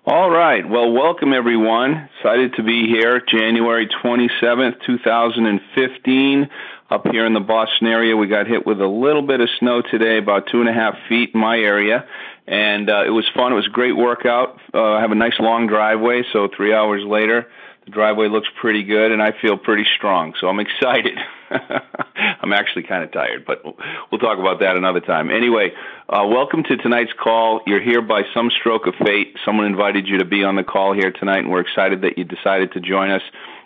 All right. Well, welcome everyone. Excited to be here. January 27th, 2015. Up here in the Boston area, we got hit with a little bit of snow today, about 2.5 feet in my area. And it was fun. It was a great workout. I have a nice long driveway, so 3 hours later, the driveway looks pretty good, and I feel pretty strong. So I'm excited. I'm actually kind of tired, but we'll talk about that another time. Anyway, welcome to tonight's call. You're here by some stroke of fate. Someone invited you to be on the call here tonight, and we're excited that you decided to join us.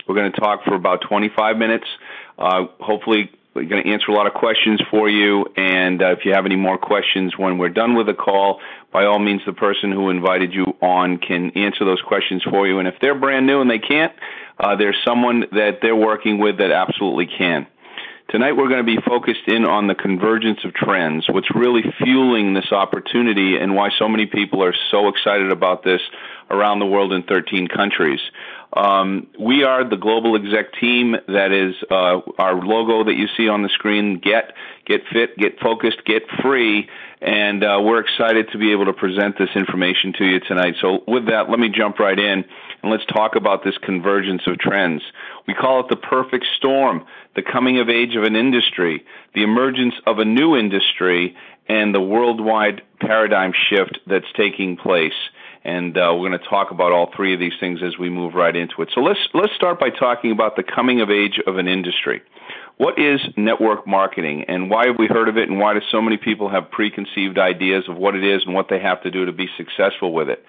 We're going to talk for about 25 minutes. Hopefully, we're going to answer a lot of questions for you, and if you have any more questions when we're done with the call, by all means, the person who invited you on can answer those questions for you. And if they're brand new and they can't, there's someone that they're working with that absolutely can. Tonight we're going to be focused in on the convergence of trends, what's really fueling this opportunity and why so many people are so excited about this around the world in 13 countries. We are the Global Exec Team. That is our logo that you see on the screen, get fit, get focused, get free, and we're excited to be able to present this information to you tonight. So with that, let me jump right in, and let's talk about this convergence of trends. We call it the perfect storm, the coming of age of an industry, the emergence of a new industry, and the worldwide paradigm shift that's taking place. And we're going to talk about all three of these things as we move right into it. So let's start by talking about the coming of age of an industry. What is network marketing, and why have we heard of it, and why do so many people have preconceived ideas of what it is and what they have to do to be successful with it?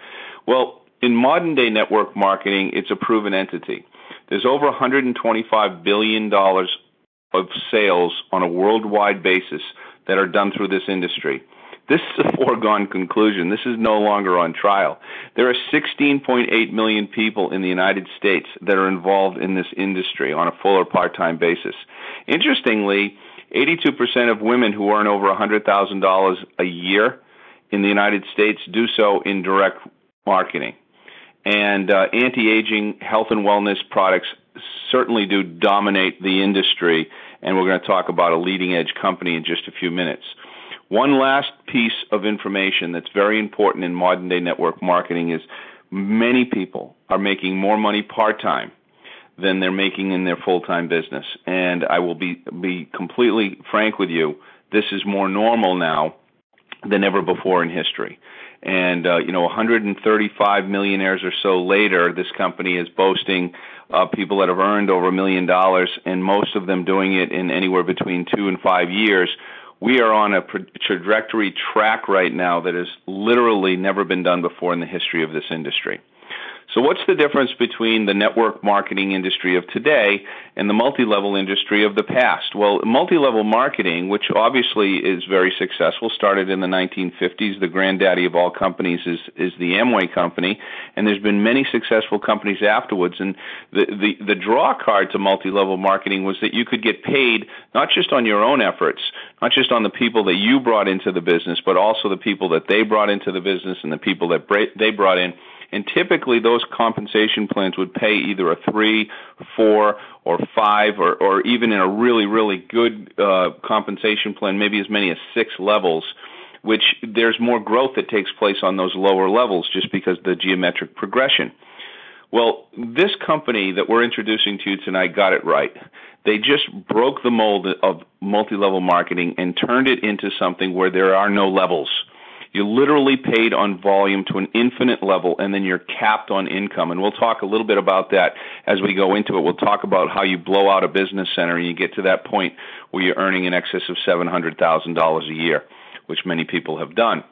Well, in modern-day network marketing, it's a proven entity. There's over $125 billion of sales on a worldwide basis that are done through this industry. This is a foregone conclusion. This is no longer on trial. There are 16.8 million people in the United States that are involved in this industry on a full or part-time basis. Interestingly, 82% of women who earn over $100,000 a year in the United States do so in direct marketing. And anti-aging health and wellness products certainly do dominate the industry, and we're going to talk about a leading-edge company in just a few minutes. One last piece of information that's very important in modern-day network marketing is many people are making more money part-time than they're making in their full-time business. And I will be completely frank with you, this is more normal now than ever before in history. And, 135 millionaires or so later, this company is boasting people that have earned over $1 million, and most of them doing it in anywhere between 2 and 5 years. We are on a trajectory track right now that has literally never been done before in the history of this industry. So what's the difference between the network marketing industry of today and the multi-level industry of the past? Well, multi-level marketing, which obviously is very successful, started in the 1950s. The granddaddy of all companies is the Amway company, and there's been many successful companies afterwards. And the draw card to multi-level marketing was that you could get paid not just on your own efforts, not just on the people that you brought into the business, but also the people that they brought into the business and the people that they brought in. And typically those compensation plans would pay either a 3, 4, or 5, or even in a really, really good compensation plan, maybe as many as 6 levels, which there's more growth that takes place on those lower levels just because of the geometric progression. Well, this company that we're introducing to you tonight got it right. They just broke the mold of multi-level marketing and turned it into something where there are no levels. You're literally paid on volume to an infinite level, and then you're capped on income. And we'll talk a little bit about that as we go into it. We'll talk about how you blow out a business center and you get to that point where you're earning in excess of $700,000 a year, which many people have done.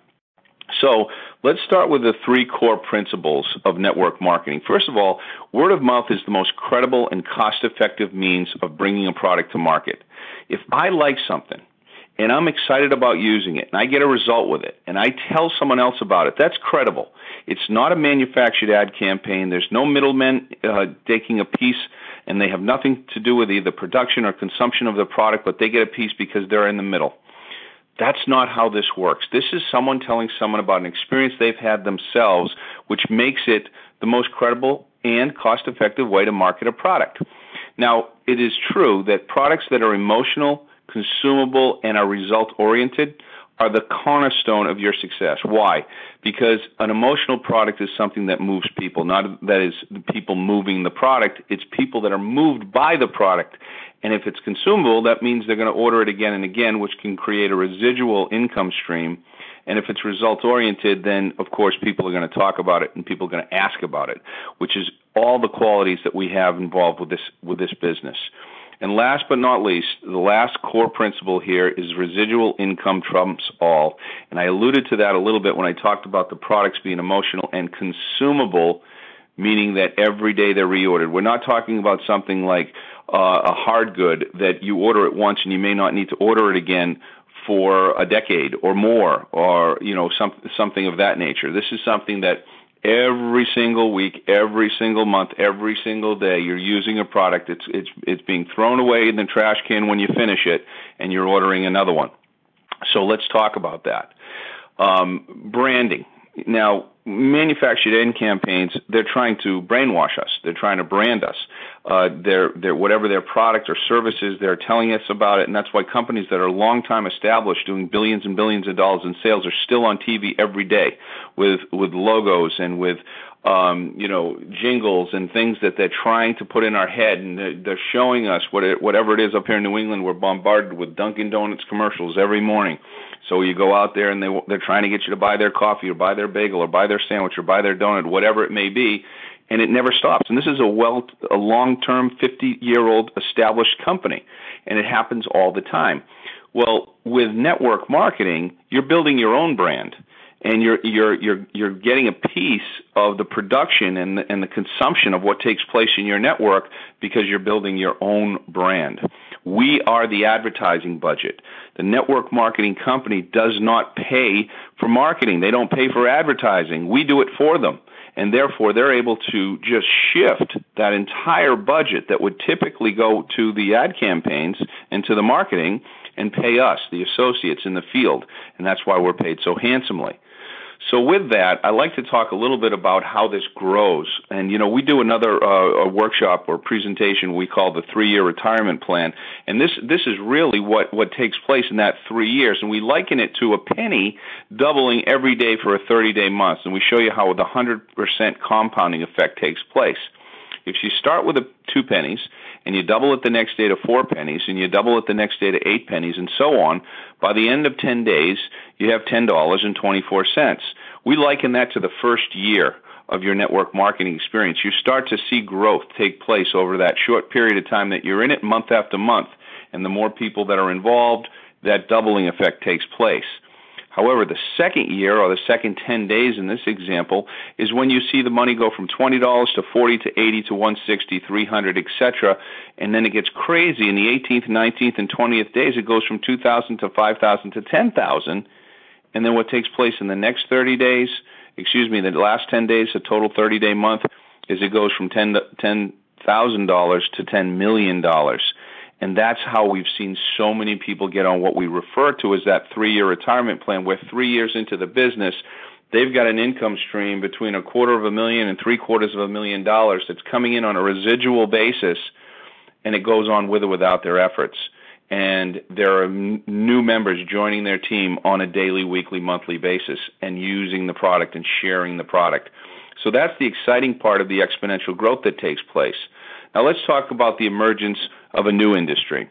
So let's start with the 3 core principles of network marketing. First of all, word of mouth is the most credible and cost-effective means of bringing a product to market. If I like something, and I'm excited about using it, and I get a result with it, and I tell someone else about it, that's credible. It's not a manufactured ad campaign. There's no middlemen taking a piece, and they have nothing to do with either production or consumption of the product, but they get a piece because they're in the middle. That's not how this works. This is someone telling someone about an experience they've had themselves, which makes it the most credible and cost-effective way to market a product. Now, it is true that products that are emotional, consumable, and are result-oriented are the cornerstone of your success. Why? Because an emotional product is something that moves people, not that is people moving the product. It's people that are moved by the product. And if it's consumable, that means they're going to order it again and again, which can create a residual income stream. And if it's results-oriented, then, of course, people are going to talk about it and people are going to ask about it, which is all the qualities that we have involved with this business. And last but not least, the last core principle here is residual income trumps all. And I alluded to that a little bit when I talked about the products being emotional and consumable, meaning that every day they're reordered. We're not talking about something like a hard good that you order it once and you may not need to order it again for a decade or more, or something of that nature. This is something that every single week, every single month, every single day, you're using a product. It's being thrown away in the trash can when you finish it, and you're ordering another one. So let's talk about that. Branding. Now, manufactured end campaigns, they're trying to brainwash us. They're trying to brand us. They're whatever their product or services, they're telling us about it, and that's why companies that are long time established, doing billions and billions of dollars in sales, are still on TV every day with logos and with jingles and things that they're trying to put in our head, and they're showing us whatever it is. Up here in New England, we're bombarded with Dunkin' Donuts commercials every morning. So you go out there and they're trying to get you to buy their coffee or buy their bagel or buy their sandwich or buy their donut, whatever it may be, and it never stops. And this is a long-term, 50-year-old established company, and it happens all the time. Well, with network marketing, you're building your own brand, and you're getting a piece of the production and the consumption of what takes place in your network because you're building your own brand. We are the advertising budget. The network marketing company does not pay for marketing. They don't pay for advertising. We do it for them. And therefore, they're able to just shift that entire budget that would typically go to the ad campaigns and to the marketing and pay us, the associates in the field. And that's why we're paid so handsomely. So with that, I'd like to talk a little bit about how this grows. And, we do another workshop or presentation we call the 3-year retirement plan. And this is really what takes place in that 3 years. And we liken it to a penny doubling every day for a 30-day month. And we show you how the 100% compounding effect takes place. If you start with 2 pennies and you double it the next day to 4 pennies and you double it the next day to 8 pennies and so on, by the end of 10 days, you have $10.24. We liken that to the first year of your network marketing experience. You start to see growth take place over that short period of time that you're in it, month after month. And the more people that are involved, that doubling effect takes place. However, the second year, or the second 10 days in this example, is when you see the money go from $20 to $40 to $80 to $160, $300, etc. And then it gets crazy. In the 18th, 19th, and 20th days, it goes from $2,000 to $5,000 to $10,000. And then what takes place in the next 30 days, the last 10 days, a total 30-day month, is it goes from $10,000 to $10 million. And that's how we've seen so many people get on what we refer to as that 3-year retirement plan, where 3 years into the business, they've got an income stream between $250,000 and $750,000 that's coming in on a residual basis, and it goes on with or without their efforts. And there are new members joining their team on a daily, weekly, monthly basis and using the product and sharing the product. So that's the exciting part of the exponential growth that takes place. Now let's talk about the emergence of a new industry,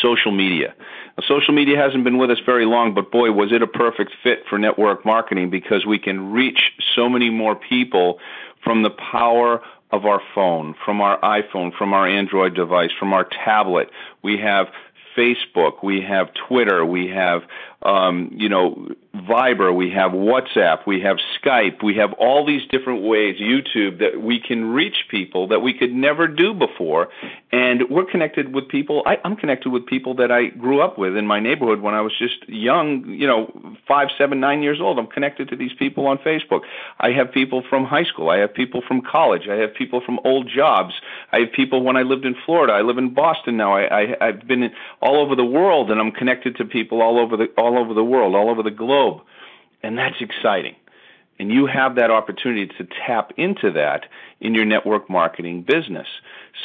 social media. Now, social media hasn't been with us very long, but boy, was it a perfect fit for network marketing, because we can reach so many more people from the power of our phone, from our iPhone, from our Android device, from our tablet. We have Facebook, we have Twitter, we have Viber, we have WhatsApp, we have Skype, we have all these different ways, YouTube, that we can reach people that we could never do before. And we're connected with people. I'm connected with people that I grew up with in my neighborhood when I was just young, 5, 7, 9 years old. I'm connected to these people on Facebook. I have people from high school. I have people from college. I have people from old jobs. I have people when I lived in Florida. I live in Boston now. I've been all over the world, and I'm connected to people all over the world, all over the globe. And that's exciting. And you have that opportunity to tap into that in your network marketing business.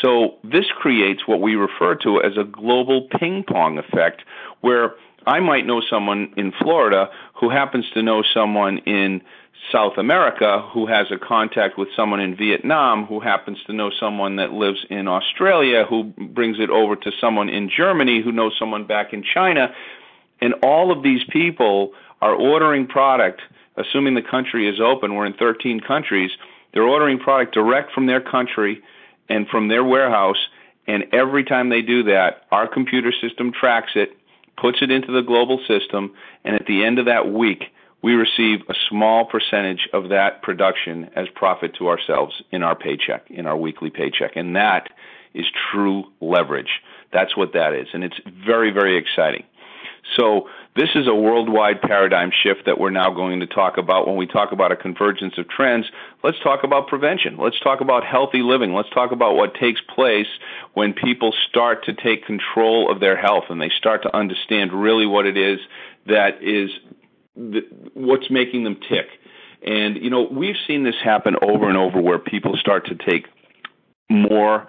So this creates what we refer to as a global ping pong effect, where I might know someone in Florida who happens to know someone in South America who has a contact with someone in Vietnam who happens to know someone that lives in Australia who brings it over to someone in Germany who knows someone back in China. And all of these people are ordering product, assuming the country is open. We're in 13 countries. They're ordering product direct from their country and from their warehouse. And every time they do that, our computer system tracks it, puts it into the global system, and at the end of that week, we receive a small percentage of that production as profit to ourselves in our paycheck, in our weekly paycheck. And that is true leverage. That's what that is. And it's very, very exciting. So this is a worldwide paradigm shift that we're now going to talk about. When we talk about a convergence of trends, let's talk about prevention. Let's talk about healthy living. Let's talk about what takes place when people start to take control of their health and they start to understand really what it is that is what's making them tick. And, you know, we've seen this happen over and over where people start to take more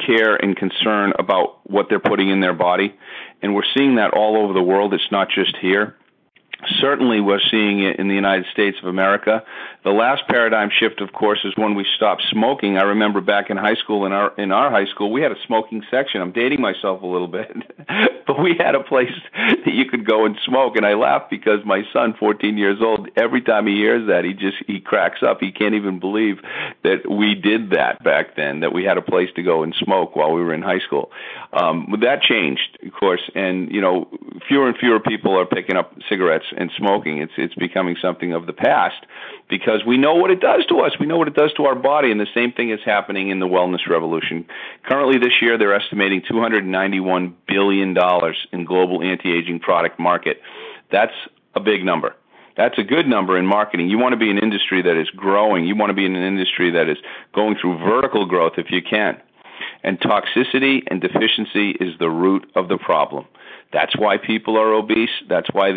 care and concern about what they're putting in their body. And we're seeing that all over the world. It's not just here. Certainly we're seeing it in the United States of America. The last paradigm shift, of course, is when we stopped smoking. I remember back in high school, in our high school, we had a smoking section. I'm dating myself a little bit. But we had a place that you could go and smoke. And I laugh because my son, 14 years old, every time he hears that, he cracks up. He can't even believe that we did that back then, that we had a place to go and smoke while we were in high school. But that changed, of course, and, you know, fewer and fewer people are picking up cigarettes and smoking. It's becoming something of the past because we know what it does to us. We know what it does to our body, and the same thing is happening in the wellness revolution. Currently this year, they're estimating $291 billion in global anti-aging product market. That's a big number. That's a good number in marketing. You want to be an industry that is growing. You want to be in an industry that is going through vertical growth if you can. And toxicity and deficiency is the root of the problem. That's why people are obese. That's why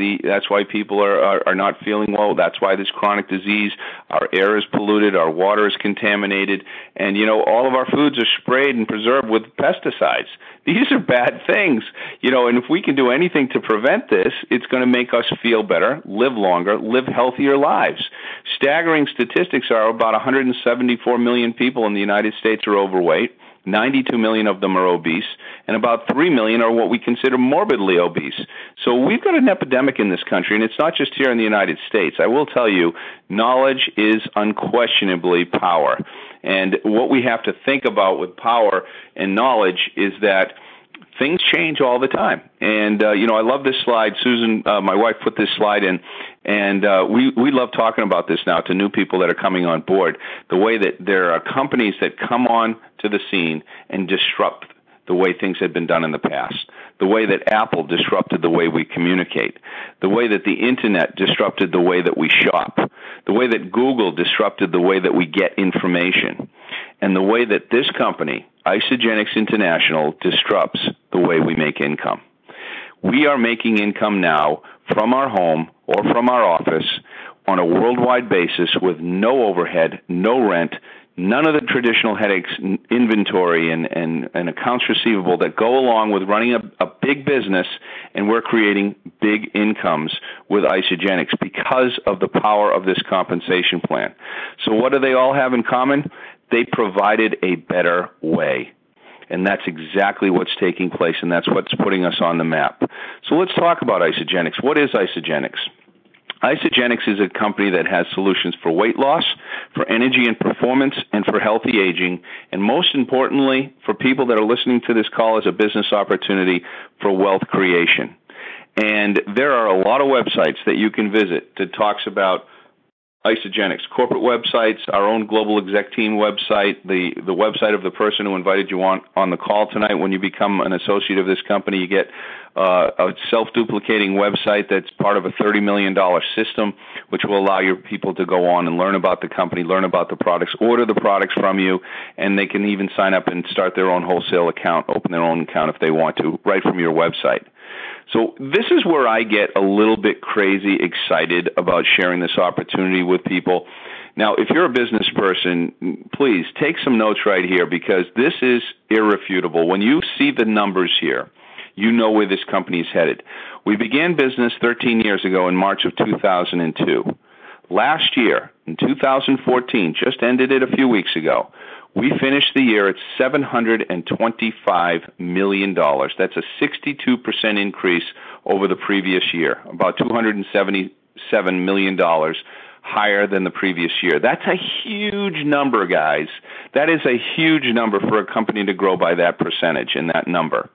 people are not feeling well. That's why this chronic disease. Our air is polluted. Our water is contaminated. And, you know, all of our foods are sprayed and preserved with pesticides. These are bad things, you know, and if we can do anything to prevent this, it's going to make us feel better, live longer, live healthier lives. Staggering statistics are about 174 million people in the United States are overweight. 92 million of them are obese, and about 3 million are what we consider morbidly obese. So we've got an epidemic in this country, and it's not just here in the United States. I will tell you, knowledge is unquestionably power. And what we have to think about with power and knowledge is that things change all the time. And, you know, I love this slide. Susan, my wife, put this slide in. And we love talking about this now to new people that are coming on board, the way that there are companies that come on to the scene and disrupt the way things had been done in the past, the way that Apple disrupted the way we communicate, the way that the Internet disrupted the way that we shop, the way that Google disrupted the way that we get information, and the way that this company, Isagenix International, disrupts the way we make income. We are making income now from our home or from our office on a worldwide basis with no overhead, no rent, none of the traditional headaches, inventory and accounts receivable that go along with running a big business, and we're creating big incomes with Isagenix because of the power of this compensation plan. So what do they all have in common? They provided a better way. And that's exactly what's taking place, and that's what's putting us on the map. So let's talk about Isagenix. What is Isagenix? Isagenix is a company that has solutions for weight loss, for energy and performance, and for healthy aging, and most importantly, for people that are listening to this call as a business opportunity for wealth creation. And there are a lot of websites that you can visit that talks about Isagenix, corporate websites, our own global exec team website, the website of the person who invited you on the call tonight. When you become an associate of this company, you get a self-duplicating website that's part of a $30 million system, which will allow your people to go on and learn about the company, learn about the products, order the products from you, and they can even sign up and start their own wholesale account, open their own account if they want to, right from your website. So this is where I get a little bit crazy excited about sharing this opportunity with people. Now, if you're a business person, please take some notes right here, because this is irrefutable. When you see the numbers here, you know where this company is headed. We began business 13 years ago in March of 2002. Last year, in 2014, just ended it a few weeks ago, we finished the year at $725 million. That's a 62% increase over the previous year, about $277 million higher than the previous year. That's a huge number, guys. That is a huge number for a company to grow by that percentage and that number.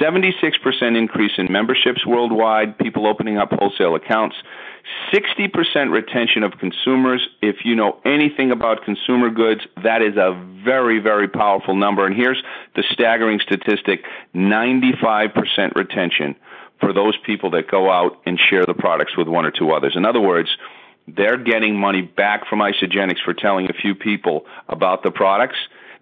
76% increase in memberships worldwide, people opening up wholesale accounts, 60% retention of consumers. If you know anything about consumer goods, that is a very, very powerful number. And here's the staggering statistic, 95% retention for those people that go out and share the products with one or two others. In other words, they're getting money back from Isagenix for telling a few people about the products.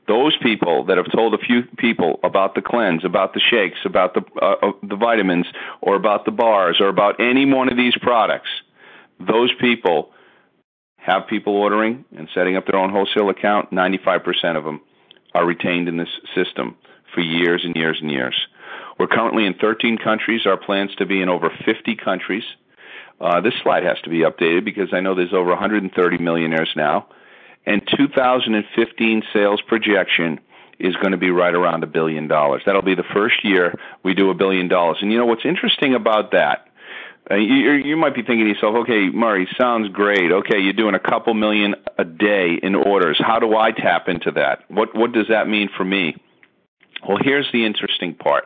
Those people that have told a few people about the cleanse, about the shakes, about the vitamins, or about the bars, or about any one of these products, those people have people ordering and setting up their own wholesale account. 95% of them are retained in this system for years and years and years. We're currently in 13 countries. Our plan's to be in over 50 countries. This slide has to be updated because I know there's over 130 millionaires now. And 2015 sales projection is going to be right around $1 billion. That'll be the first year we do $1 billion. And you know what's interesting about that? You might be thinking to yourself, okay, Murray, sounds great. Okay, you're doing a couple million a day in orders. How do I tap into that? What does that mean for me? Well, here's the interesting part.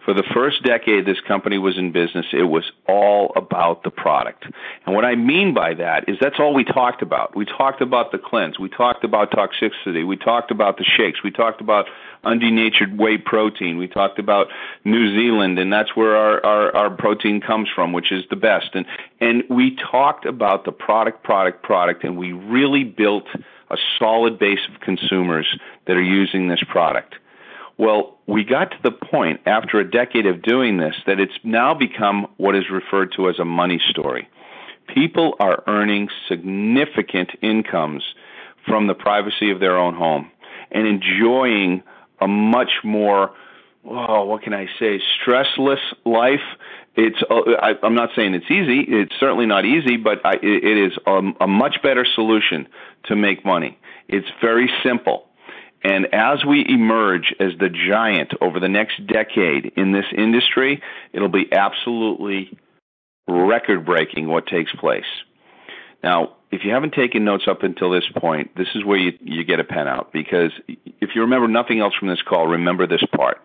For the first decade this company was in business, it was all about the product. And what I mean by that is that's all we talked about. We talked about the cleanse. We talked about toxicity. We talked about the shakes. We talked about undenatured whey protein. We talked about New Zealand, and that's where our protein comes from, which is the best. And we talked about the product, and we really built a solid base of consumers that are using this product. Well, we got to the point after a decade of doing this that it's now become what is referred to as a money story. People are earning significant incomes from the privacy of their own home and enjoying a much more, stressless life. I'm not saying it's easy. It's certainly not easy, but it is a much better solution to make money. It's very simple. And as we emerge as the giant over the next decade in this industry, it'll be absolutely record-breaking what takes place. Now, if you haven't taken notes up until this point, this is where you get a pen out, because if you remember nothing else from this call, remember this part.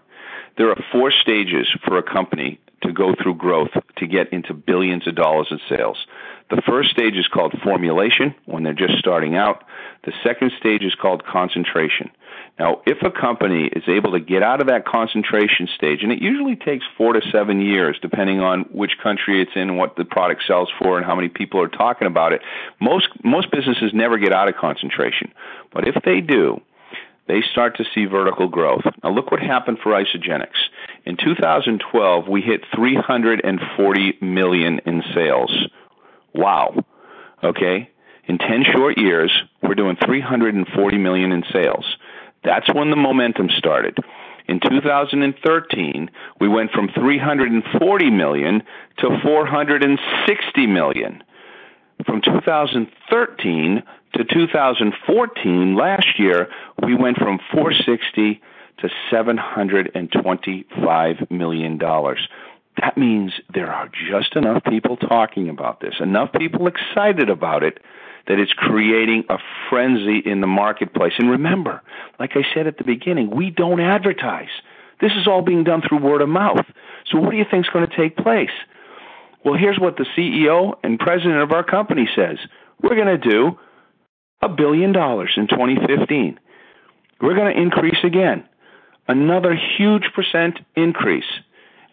There are 4 stages for a company to go through growth to get into billions of dollars in sales. The first stage is called formulation, when they're just starting out. The second stage is called concentration. Now, if a company is able to get out of that concentration stage, and it usually takes 4 to 7 years, depending on which country it's in and what the product sells for and how many people are talking about it, most businesses never get out of concentration. But if they do, they start to see vertical growth. Now, look what happened for Isagenix. In 2012, we hit $340 million in sales. Wow. Okay? In 10 short years, we're doing $340 million in sales. That's when the momentum started. In 2013, we went from $340 million to $460 million. From 2013 to 2014, last year, we went from $460 to $725 million. That means there are just enough people talking about this, enough people excited about it, that it's creating a frenzy in the marketplace. And remember, like I said at the beginning, we don't advertise. This is all being done through word of mouth. So what do you think is going to take place? Well, here's what the CEO and president of our company says. We're going to do $1 billion in 2015. We're going to increase again, another huge percent increase,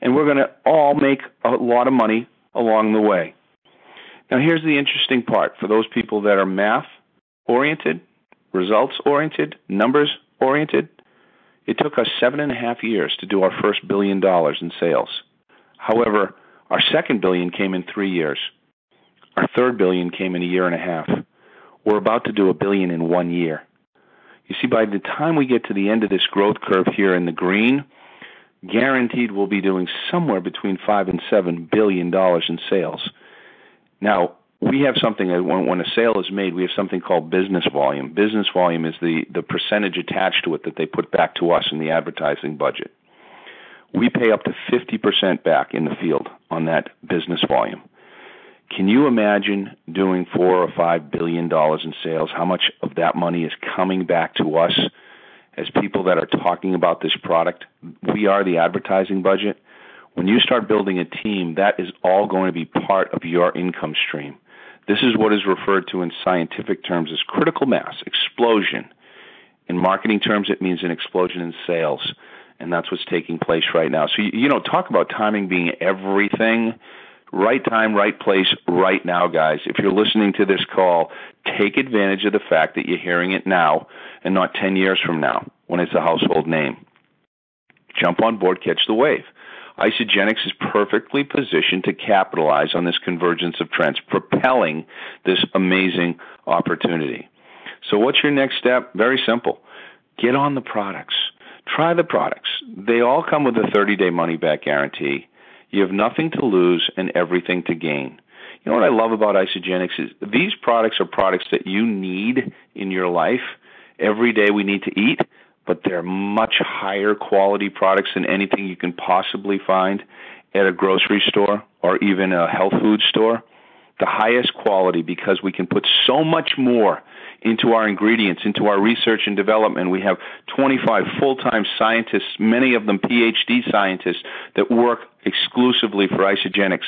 and we're going to all make a lot of money along the way. Now, here's the interesting part. For those people that are math-oriented, results-oriented, numbers-oriented, it took us 7.5 years to do our first $1 billion in sales. However, our second billion came in 3 years. Our third billion came in a year and a half. We're about to do $1 billion in 1 year. You see, by the time we get to the end of this growth curve here in the green, guaranteed we'll be doing somewhere between $5 and $7 billion in sales. Now, we have something, when a sale is made, we have something called business volume. Business volume is the percentage attached to it that they put back to us in the advertising budget. We pay up to 50% back in the field on that business volume. Can you imagine doing $4 or $5 billion in sales? How much of that money is coming back to us as people that are talking about this product? We are the advertising budget. When you start building a team, that is all going to be part of your income stream. This is what is referred to in scientific terms as critical mass, explosion. In marketing terms, it means an explosion in sales, and that's what's taking place right now. So, talk about timing being everything. Right time, right place, right now, guys. If you're listening to this call, take advantage of the fact that you're hearing it now and not 10 years from now when it's a household name. Jump on board, catch the wave. Isagenix is perfectly positioned to capitalize on this convergence of trends, propelling this amazing opportunity. So what's your next step? Very simple. Get on the products. Try the products. They all come with a 30-day money-back guarantee. You have nothing to lose and everything to gain. You know what I love about Isagenix is these products are products that you need in your life. Every day we need to eat, but they're much higher quality products than anything you can possibly find at a grocery store or even a health food store. The highest quality because we can put so much more into our ingredients, into our research and development. We have 25 full-time scientists, many of them PhD scientists, that work exclusively for Isagenix,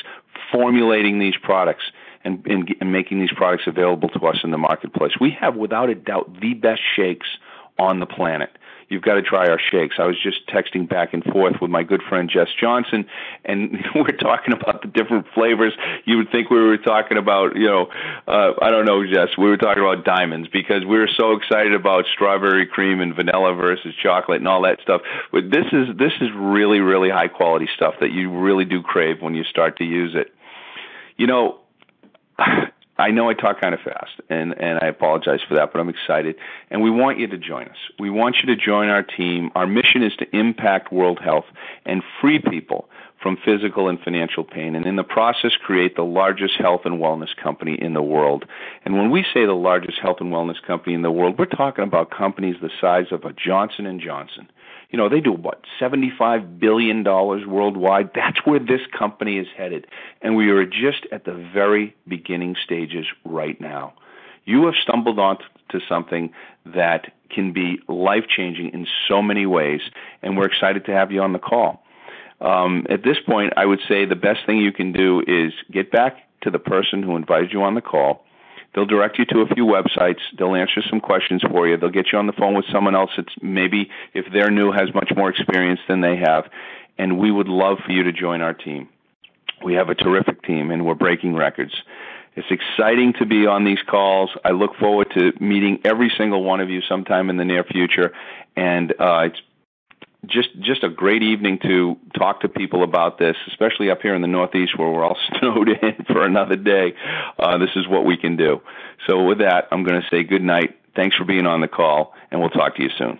formulating these products and making these products available to us in the marketplace. We have, without a doubt, the best shakes on the planet. You've got to try our shakes. I was just texting back and forth with my good friend Jess Johnson, and we're talking about the different flavors. You would think we were talking about, I don't know, Jess, we were talking about diamonds because we were so excited about strawberry cream and vanilla versus chocolate and all that stuff. But this is really, really high quality stuff that you really do crave when you start to use it. I know I talk kind of fast, and I apologize for that, but I'm excited. And we want you to join us. We want you to join our team. Our mission is to impact world health and free people from physical and financial pain, and in the process create the largest health and wellness company in the world. And when we say the largest health and wellness company in the world, we're talking about companies the size of a Johnson & Johnson. They do, $75 billion worldwide? That's where this company is headed. And we are just at the very beginning stages right now. You have stumbled onto something that can be life-changing in so many ways, and we're excited to have you on the call. At this point, I would say the best thing you can do is get back to the person who invited you on the call. They'll direct you to a few websites. They'll answer some questions for you. They'll get you on the phone with someone else that's maybe, if they're new, has much more experience than they have. And we would love for you to join our team. We have a terrific team, and we're breaking records. It's exciting to be on these calls. I look forward to meeting every single one of you sometime in the near future. And it's just a great evening to talk to people about this, especially up here in the Northeast where we're all snowed in for another day. This is what we can do. So with that, I'm going to say good night. Thanks for being on the call, and we'll talk to you soon.